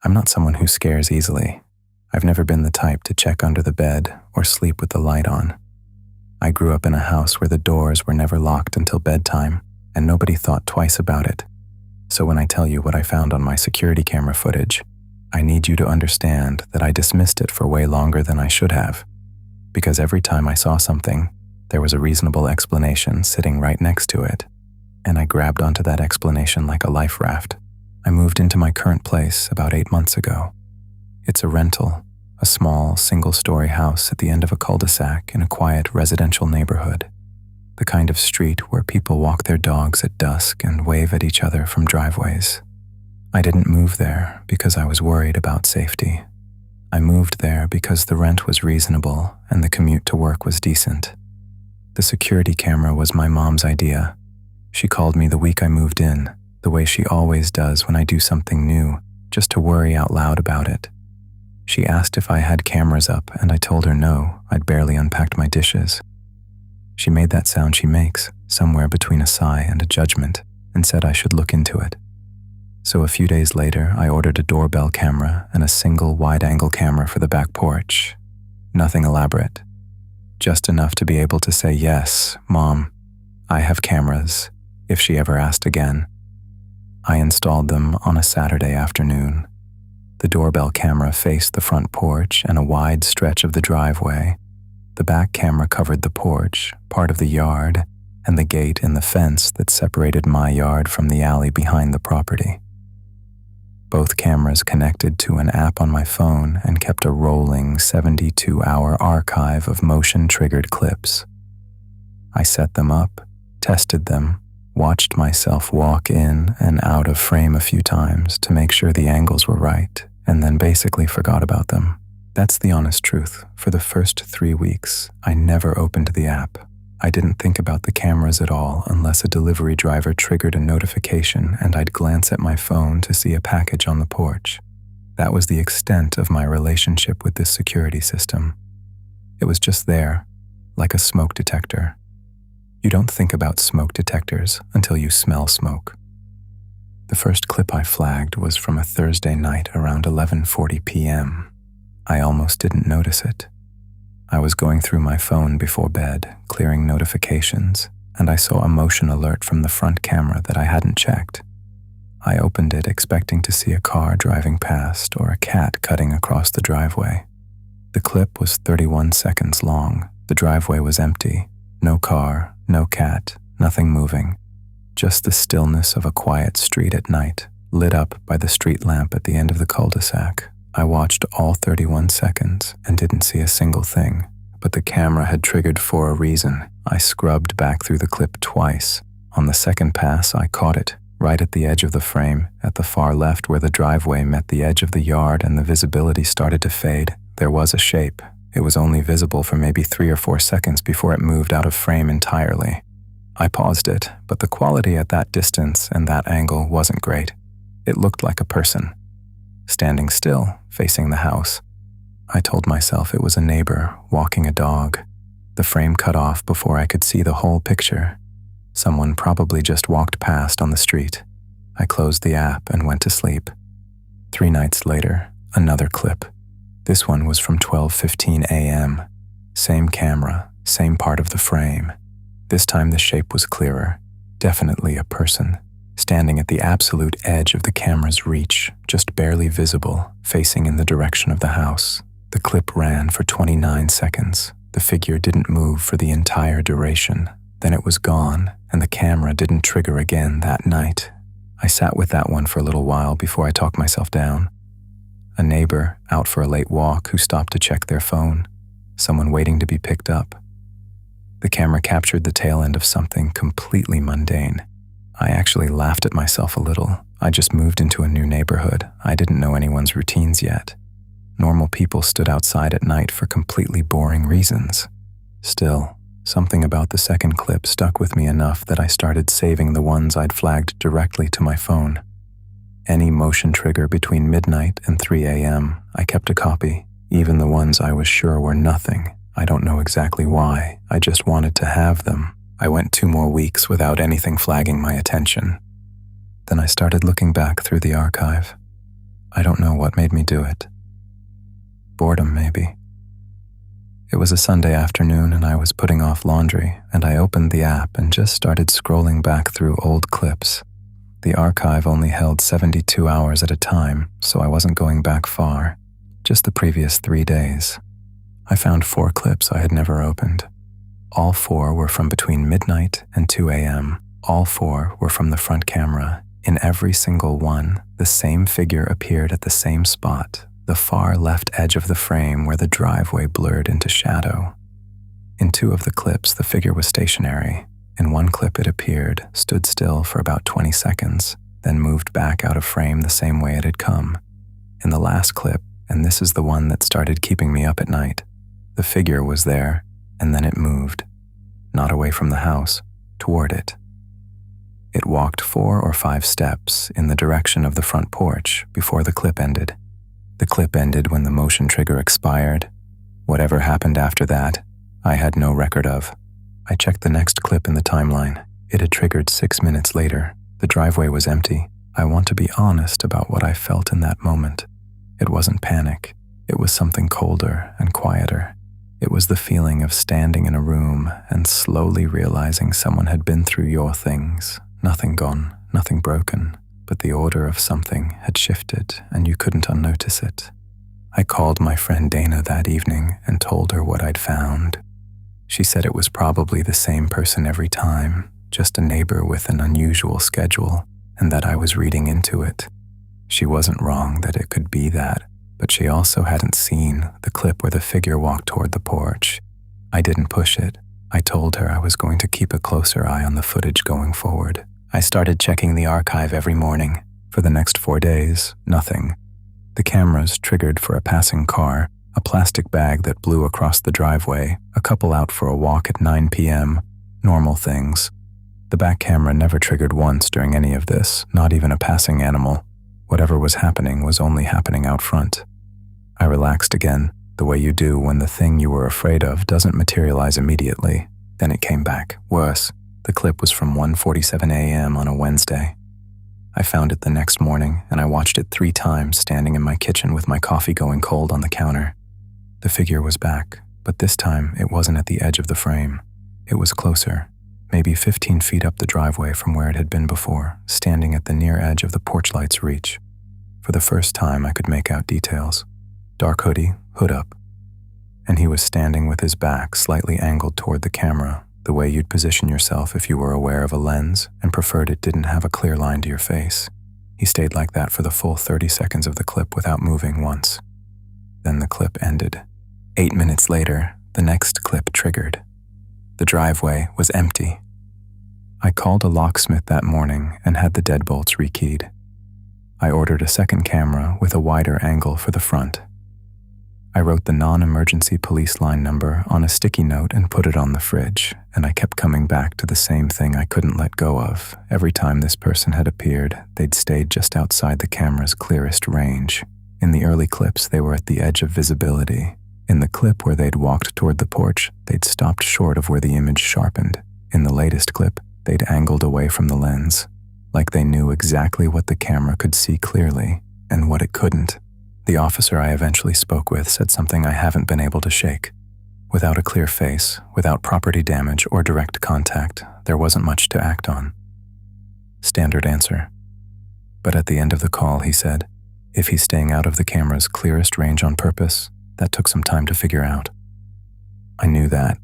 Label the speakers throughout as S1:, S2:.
S1: I'm not someone who scares easily. I've never been the type to check under the bed or sleep with the light on. I grew up in a house where the doors were never locked until bedtime, and nobody thought twice about it. So when I tell you what I found on my security camera footage, I need you to understand that I dismissed it for way longer than I should have, because every time I saw something, there was a reasonable explanation sitting right next to it, and I grabbed onto that explanation like a life raft. I moved into my current place about 8 months ago. It's a rental, a small, single-story house at the end of a cul-de-sac in a quiet residential neighborhood, the kind of street where people walk their dogs at dusk and wave at each other from driveways. I didn't move there because I was worried about safety. I moved there because the rent was reasonable and the commute to work was decent. The security camera was my mom's idea. She called me the week I moved in, the way she always does when I do something new, just to worry out loud about it. She asked if I had cameras up, and I told her no, I'd barely unpacked my dishes. She made that sound she makes, somewhere between a sigh and a judgment, and said I should look into it. So a few days later, I ordered a doorbell camera and a single wide-angle camera for the back porch. Nothing elaborate. Just enough to be able to say, yes, Mom, I have cameras, if she ever asked again. I installed them on a Saturday afternoon. The doorbell camera faced the front porch and a wide stretch of the driveway. The back camera covered the porch, part of the yard, and the gate in the fence that separated my yard from the alley behind the property. Both cameras connected to an app on my phone and kept a rolling 72-hour archive of motion-triggered clips. I set them up, tested them, watched myself walk in and out of frame a few times to make sure the angles were right, and then basically forgot about them. That's the honest truth. For the first 3 weeks, I never opened the app. I didn't think about the cameras at all unless a delivery driver triggered a notification and I'd glance at my phone to see a package on the porch. That was the extent of my relationship with this security system. It was just there, like a smoke detector. You don't think about smoke detectors until you smell smoke. The first clip I flagged was from a Thursday night around 11:40 p.m. I almost didn't notice it. I was going through my phone before bed, clearing notifications, and I saw a motion alert from the front camera that I hadn't checked. I opened it expecting to see a car driving past or a cat cutting across the driveway. The clip was 31 seconds long. The driveway was empty. No car, no cat, nothing moving. Just the stillness of a quiet street at night, lit up by the street lamp at the end of the cul-de-sac. I watched all 31 seconds and didn't see a single thing, but the camera had triggered for a reason. I scrubbed back through the clip twice. On the second pass, I caught it, right at the edge of the frame, at the far left where the driveway met the edge of the yard and the visibility started to fade. There was a shape. It was only visible for maybe 3 or 4 seconds before it moved out of frame entirely. I paused it, but the quality at that distance and that angle wasn't great. It looked like a person, standing still, facing the house. I told myself it was a neighbor walking a dog. The frame cut off before I could see the whole picture. Someone probably just walked past on the street. I closed the app and went to sleep. 3 nights later, another clip. This one was from 12:15 a.m. Same camera, same part of the frame. This time the shape was clearer. Definitely a person, standing at the absolute edge of the camera's reach, just barely visible, facing in the direction of the house. The clip ran for 29 seconds. The figure didn't move for the entire duration. Then it was gone, and the camera didn't trigger again that night. I sat with that one for a little while before I talked myself down. A neighbor out for a late walk who stopped to check their phone. Someone waiting to be picked up. The camera captured the tail end of something completely mundane. I actually laughed at myself a little. I just moved into a new neighborhood. I didn't know anyone's routines yet. Normal people stood outside at night for completely boring reasons. Still, something about the second clip stuck with me enough that I started saving the ones I'd flagged directly to my phone. Any motion trigger between midnight and 3 a.m., I kept a copy, even the ones I was sure were nothing. I don't know exactly why, I just wanted to have them. I went 2 more weeks without anything flagging my attention. Then I started looking back through the archive. I don't know what made me do it. Boredom, maybe. It was a Sunday afternoon and I was putting off laundry, and I opened the app and just started scrolling back through old clips. The archive only held 72 hours at a time, so I wasn't going back far, just the previous 3 days. I found 4 clips I had never opened. All 4 were from between midnight and 2 a.m. All 4 were from the front camera. In every single one, the same figure appeared at the same spot, the far left edge of the frame where the driveway blurred into shadow. In 2 of the clips, the figure was stationary. In one clip it appeared, stood still for about 20 seconds, then moved back out of frame the same way it had come. In the last clip, and this is the one that started keeping me up at night, the figure was there, and then it moved. Not away from the house, toward it. It walked 4 or 5 steps in the direction of the front porch before the clip ended. The clip ended when the motion trigger expired. Whatever happened after that, I had no record of. I checked the next clip in the timeline. It had triggered 6 minutes later. The driveway was empty. I want to be honest about what I felt in that moment. It wasn't panic. It was something colder and quieter. It was the feeling of standing in a room and slowly realizing someone had been through your things. Nothing gone, nothing broken, but the order of something had shifted and you couldn't unnotice it. I called my friend Dana that evening and told her what I'd found. She said it was probably the same person every time, just a neighbor with an unusual schedule, and that I was reading into it. She wasn't wrong that it could be that, but she also hadn't seen the clip where the figure walked toward the porch. I didn't push it. I told her I was going to keep a closer eye on the footage going forward. I started checking the archive every morning. For the next 4 days, nothing. The cameras triggered for a passing car, a plastic bag that blew across the driveway, a couple out for a walk at 9 p.m., normal things. The back camera never triggered once during any of this, not even a passing animal. Whatever was happening was only happening out front. I relaxed again, the way you do when the thing you were afraid of doesn't materialize immediately. Then it came back, worse. The clip was from 1:47 a.m. on a Wednesday. I found it the next morning, and I watched it 3 times standing in my kitchen with my coffee going cold on the counter. The figure was back, but this time it wasn't at the edge of the frame. It was closer, maybe 15 feet up the driveway from where it had been before, standing at the near edge of the porch light's reach. For the first time I could make out details. Dark hoodie, hood up. And he was standing with his back slightly angled toward the camera, the way you'd position yourself if you were aware of a lens and preferred it didn't have a clear line to your face. He stayed like that for the full 30 seconds of the clip without moving once. Then the clip ended. 8 minutes later, the next clip triggered. The driveway was empty. I called a locksmith that morning and had the deadbolts rekeyed. I ordered a second camera with a wider angle for the front. I wrote the non-emergency police line number on a sticky note and put it on the fridge, and I kept coming back to the same thing I couldn't let go of. Every time this person had appeared, they'd stayed just outside the camera's clearest range. In the early clips, they were at the edge of visibility. In the clip where they'd walked toward the porch, they'd stopped short of where the image sharpened. In the latest clip, they'd angled away from the lens, like they knew exactly what the camera could see clearly and what it couldn't. The officer I eventually spoke with said something I haven't been able to shake. Without a clear face, without property damage or direct contact, there wasn't much to act on. Standard answer. But at the end of the call, he said, if he's staying out of the camera's clearest range on purpose, that took some time to figure out. I knew that.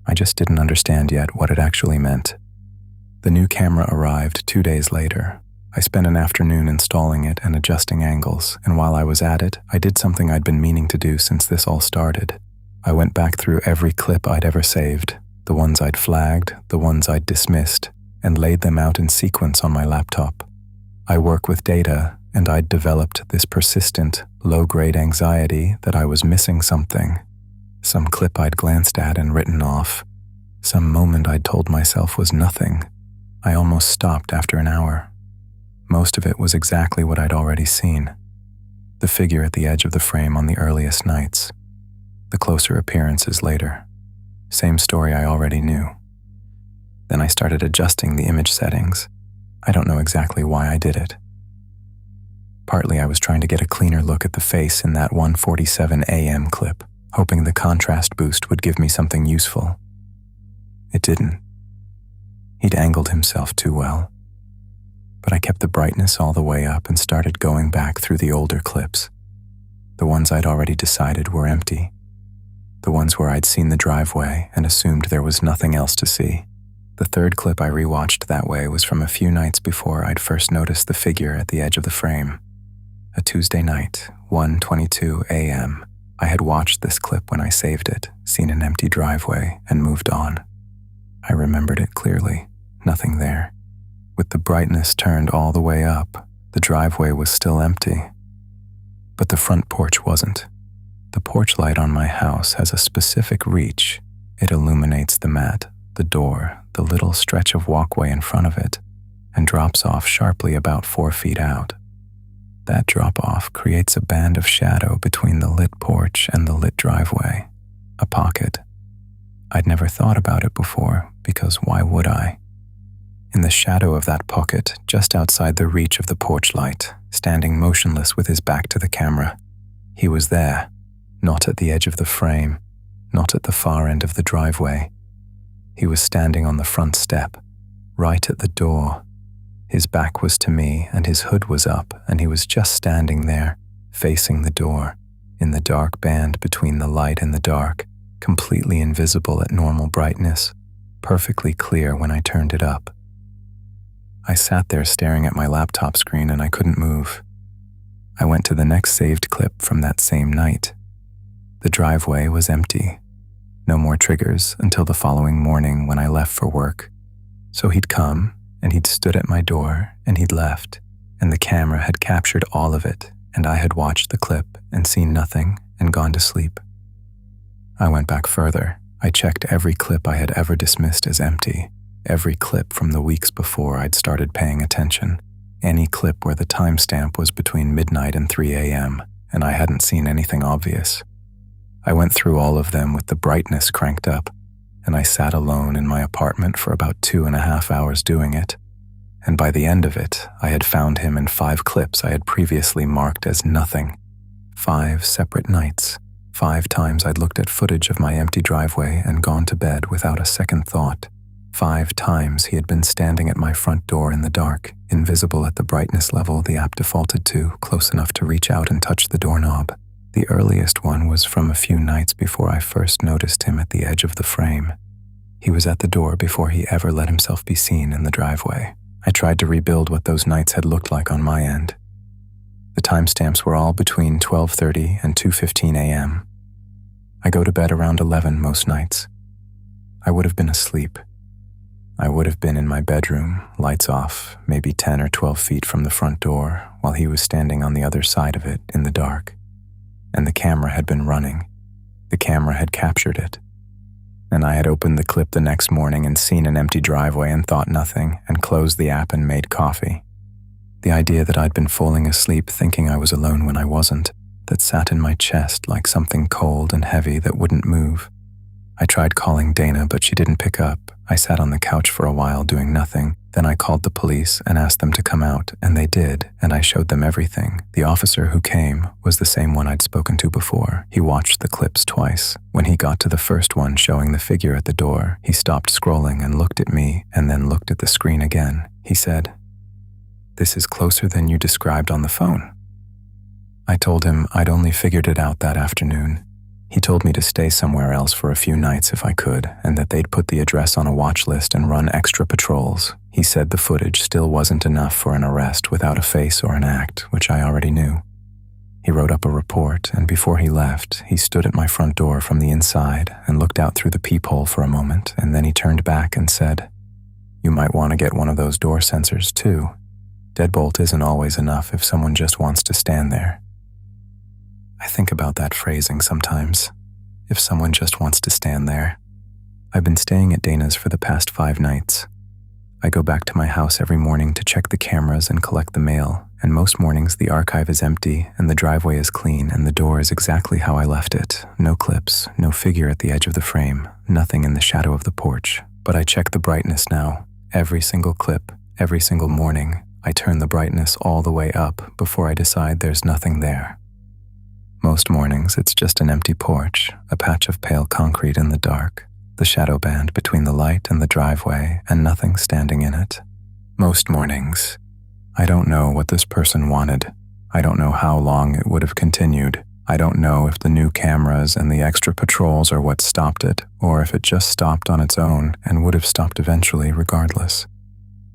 S1: I just didn't understand yet what it actually meant. The new camera arrived 2 days later. I spent an afternoon installing it and adjusting angles, and while I was at it, I did something I'd been meaning to do since this all started. I went back through every clip I'd ever saved, the ones I'd flagged, the ones I'd dismissed, and laid them out in sequence on my laptop. I work with data, and I'd developed this persistent, low-grade anxiety that I was missing something. Some clip I'd glanced at and written off. Some moment I'd told myself was nothing. I almost stopped after an hour. Most of it was exactly what I'd already seen. The figure at the edge of the frame on the earliest nights. The closer appearances later. Same story I already knew. Then I started adjusting the image settings. I don't know exactly why I did it. Partly I was trying to get a cleaner look at the face in that 1:47 a.m. clip, hoping the contrast boost would give me something useful. It didn't. He'd angled himself too well. But I kept the brightness all the way up and started going back through the older clips. The ones I'd already decided were empty. The ones where I'd seen the driveway and assumed there was nothing else to see. The third clip I rewatched that way was from a few nights before I'd first noticed the figure at the edge of the frame. A Tuesday night, 1:22 a.m. I had watched this clip when I saved it, seen an empty driveway, and moved on. I remembered it clearly. Nothing there. With the brightness turned all the way up, the driveway was still empty. But the front porch wasn't. The porch light on my house has a specific reach. It illuminates the mat, the door, the little stretch of walkway in front of it, and drops off sharply about 4 feet out. That drop-off creates a band of shadow between the lit porch and the lit driveway, a pocket. I'd never thought about it before, because why would I? In the shadow of that pocket, just outside the reach of the porch light, standing motionless with his back to the camera, he was there, not at the edge of the frame, not at the far end of the driveway. He was standing on the front step, right at the door. His back was to me and his hood was up, and he was just standing there, facing the door, in the dark band between the light and the dark, completely invisible at normal brightness, perfectly clear when I turned it up. I sat there staring at my laptop screen and I couldn't move. I went to the next saved clip from that same night. The driveway was empty. No more triggers until the following morning when I left for work. So he'd come, and he'd stood at my door, and he'd left, and the camera had captured all of it, and I had watched the clip and seen nothing and gone to sleep. I went back further. I checked every clip I had ever dismissed as empty, every clip from the weeks before I'd started paying attention, any clip where the timestamp was between midnight and 3 a.m., and I hadn't seen anything obvious. I went through all of them with the brightness cranked up, and I sat alone in my apartment for about 2.5 hours doing it. And by the end of it, I had found him in 5 clips I had previously marked as nothing. 5 separate nights. 5 times I'd looked at footage of my empty driveway and gone to bed without a second thought. 5 times he had been standing at my front door in the dark, invisible at the brightness level the app defaulted to, close enough to reach out and touch the doorknob. The earliest one was from a few nights before I first noticed him at the edge of the frame. He was at the door before he ever let himself be seen in the driveway. I tried to rebuild what those nights had looked like on my end. The timestamps were all between 12:30 and 2:15 a.m. I go to bed around 11 most nights. I would have been asleep. I would have been in my bedroom, lights off, maybe 10 or 12 feet from the front door, while he was standing on the other side of it in the dark. And the camera had been running. The camera had captured it. And I had opened the clip the next morning and seen an empty driveway and thought nothing, and closed the app and made coffee. The idea that I'd been falling asleep thinking I was alone when I wasn't, that sat in my chest like something cold and heavy that wouldn't move. I tried calling Dana, but she didn't pick up. I sat on the couch for a while doing nothing. Then I called the police and asked them to come out, and they did, and I showed them everything. The officer who came was the same one I'd spoken to before. He watched the clips twice. When he got to the first one showing the figure at the door, he stopped scrolling and looked at me and then looked at the screen again. He said, "This is closer than you described on the phone." I told him I'd only figured it out that afternoon. He told me to stay somewhere else for a few nights if I could, and that they'd put the address on a watch list and run extra patrols. He said the footage still wasn't enough for an arrest without a face or an act, which I already knew. He wrote up a report, and before he left, he stood at my front door from the inside and looked out through the peephole for a moment, and then he turned back and said, "You might want to get one of those door sensors too. Deadbolt isn't always enough if someone just wants to stand there." I think about that phrasing sometimes. If someone just wants to stand there. I've been staying at Dana's for the past 5 nights. I go back to my house every morning to check the cameras and collect the mail, and most mornings the archive is empty and the driveway is clean and the door is exactly how I left it. No clips, no figure at the edge of the frame, nothing in the shadow of the porch. But I check the brightness now. Every single clip, every single morning, I turn the brightness all the way up before I decide there's nothing there. Most mornings, it's just an empty porch, a patch of pale concrete in the dark, the shadow band between the light and the driveway, and nothing standing in it. Most mornings, I don't know what this person wanted. I don't know how long it would have continued. I don't know if the new cameras and the extra patrols are what stopped it, or if it just stopped on its own and would have stopped eventually regardless.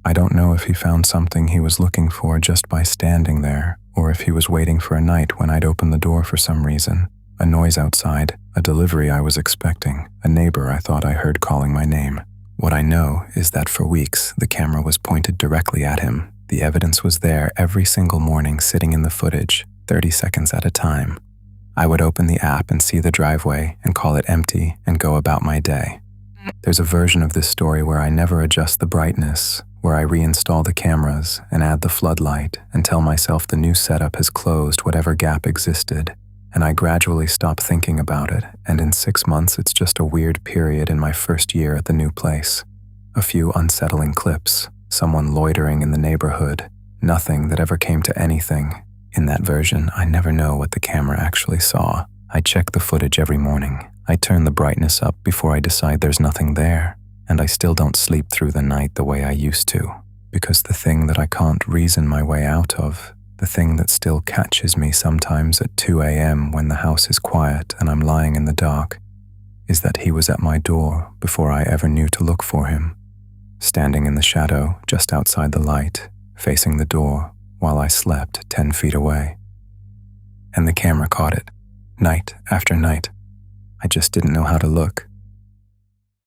S1: I don't know if he found something he was looking for just by standing there, or if he was waiting for a night when I'd open the door for some reason. A noise outside, a delivery I was expecting, a neighbor I thought I heard calling my name. What I know is that for weeks, the camera was pointed directly at him. The evidence was there every single morning, sitting in the footage, 30 seconds at a time. I would open the app and see the driveway and call it empty and go about my day. There's a version of this story where I never adjust the brightness, where I reinstall the cameras and add the floodlight and tell myself the new setup has closed whatever gap existed, and I gradually stop thinking about it, and in 6 months it's just a weird period in my first year at the new place. A few unsettling clips, someone loitering in the neighborhood, nothing that ever came to anything. In that version, I never know what the camera actually saw. I check the footage every morning. I turn the brightness up before I decide there's nothing there. And I still don't sleep through the night the way I used to. Because the thing that I can't reason my way out of, the thing that still catches me sometimes at 2 a.m. when the house is quiet and I'm lying in the dark, is that he was at my door before I ever knew to look for him. Standing in the shadow just outside the light, facing the door, while I slept 10 feet away. And the camera caught it, night after night. I just didn't know how to look.